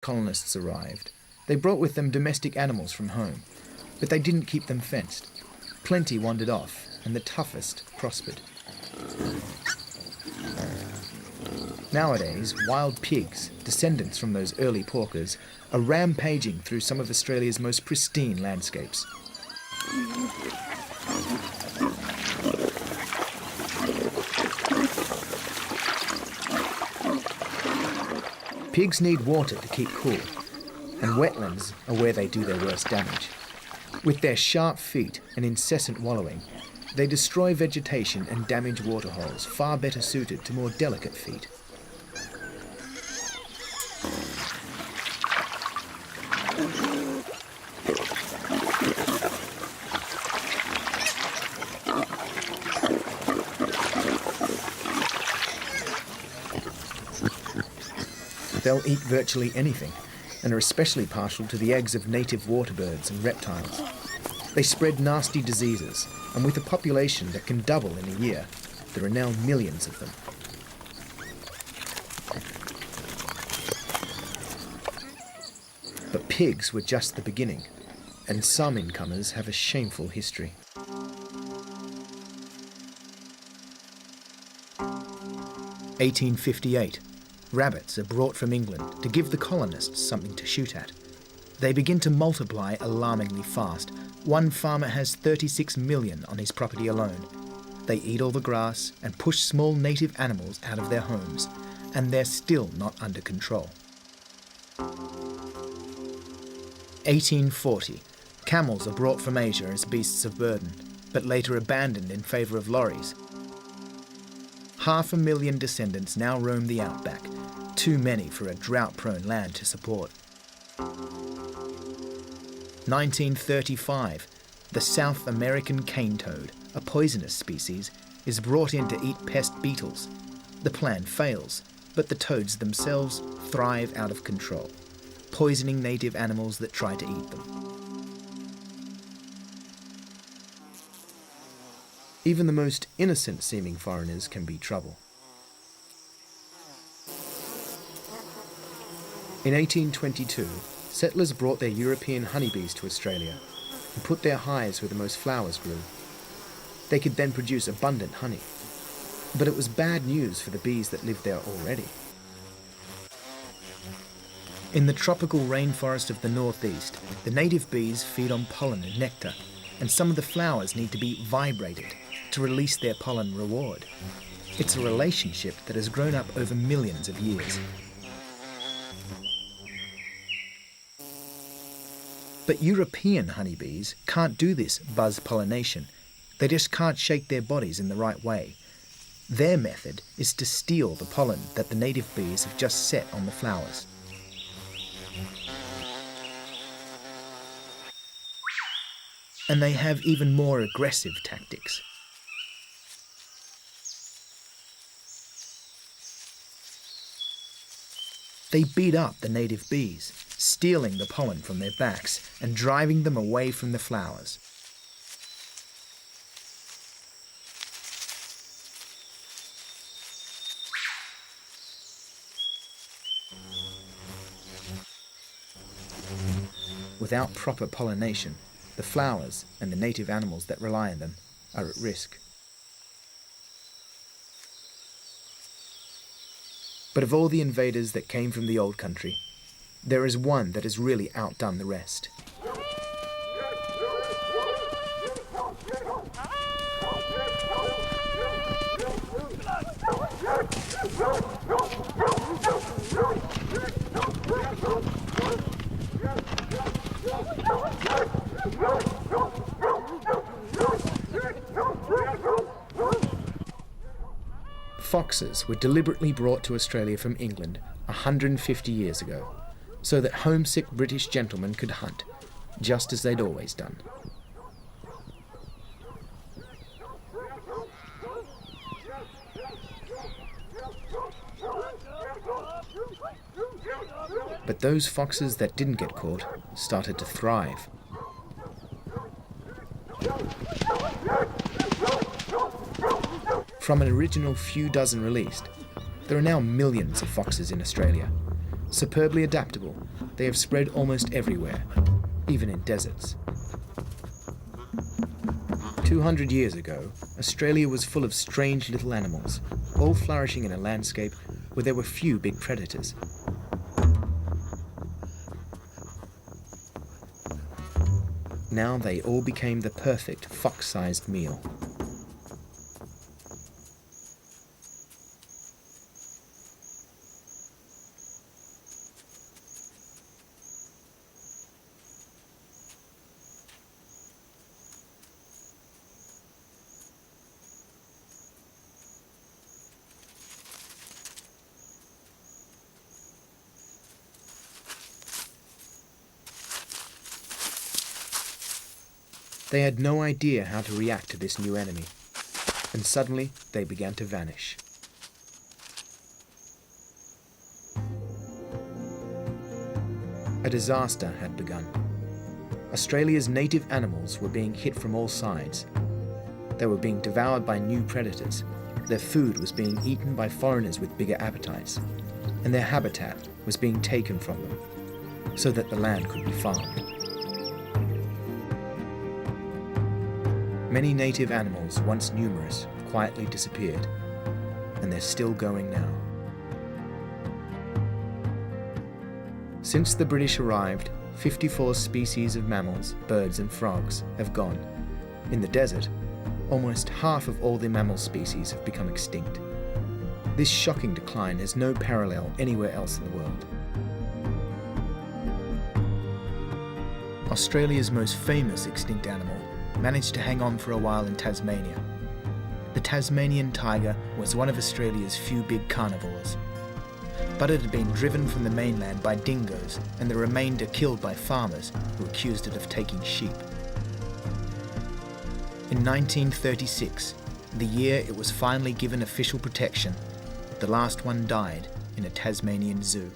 Colonists arrived. They brought with them domestic animals from home, but they didn't keep them fenced. Plenty wandered off, and the toughest prospered. Nowadays, wild pigs, descendants from those early porkers, are rampaging through some of Australia's most pristine landscapes. Pigs need water to keep cool, and wetlands are where they do their worst damage. With their sharp feet and incessant wallowing, they destroy vegetation and damage waterholes far better suited to more delicate feet. They'll eat virtually anything, and are especially partial to the eggs of native water birds and reptiles. They spread nasty diseases, and with a population that can double in a year, there are now millions of them. But pigs were just the beginning, and some incomers have a shameful history. (1858). Rabbits are brought from England to give the colonists something to shoot at. They begin to multiply alarmingly fast. One farmer has 36 million on his property alone. They eat all the grass and push small native animals out of their homes, and they're still not under control. 1840. Camels are brought from Asia as beasts of burden, but later abandoned in favour of lorries. 500,000 descendants now roam the outback, too many for a drought-prone land to support. 1935. The South American cane toad, a poisonous species, is brought in to eat pest beetles. The plan fails, but the toads themselves thrive out of control, poisoning native animals that try to eat them. Even the most innocent-seeming foreigners can be trouble. In 1822, settlers brought their European honeybees to Australia and put their hives where the most flowers grew. They could then produce abundant honey. But it was bad news for the bees that lived there already. In the tropical rainforest of the northeast, the native bees feed on pollen and nectar, and some of the flowers need to be vibrated to release their pollen reward. It's a relationship that has grown up over millions of years. But European honeybees can't do this buzz pollination. They just can't shake their bodies in the right way. Their method is to steal the pollen that the native bees have just set on the flowers. And they have even more aggressive tactics. They beat up the native bees, stealing the pollen from their backs and driving them away from the flowers. Without proper pollination, the flowers and the native animals that rely on them are at risk. But of all the invaders that came from the old country, there is one that has really outdone the rest. Foxes were deliberately brought to Australia from England 150 years ago, so that homesick British gentlemen could hunt, just as they'd always done. But those foxes that didn't get caught started to thrive. From an original few dozen released, there are now millions of foxes in Australia, superbly adaptable they have spread almost everywhere, even in deserts. 200 years ago, Australia was full of strange little animals, all flourishing in a landscape where there were few big predators. Now they all became the perfect fox-sized meal. They had no idea how to react to this new enemy, and suddenly they began to vanish. A disaster had begun. Australia's native animals were being hit from all sides. They were being devoured by new predators. Their food was being eaten by foreigners with bigger appetites, and their habitat was being taken from them so that the land could be farmed. Many native animals, once numerous, quietly disappeared, and they're still going now. Since the British arrived, 54 species of mammals, birds and frogs have gone. In the desert, almost half of all the mammal species have become extinct. This shocking decline has no parallel anywhere else in the world. Australia's most famous extinct animal managed to hang on for a while in Tasmania. The Tasmanian tiger was one of Australia's few big carnivores, but it had been driven from the mainland by dingoes and the remainder killed by farmers who accused it of taking sheep. In 1936, the year it was finally given official protection, the last one died in a Tasmanian zoo.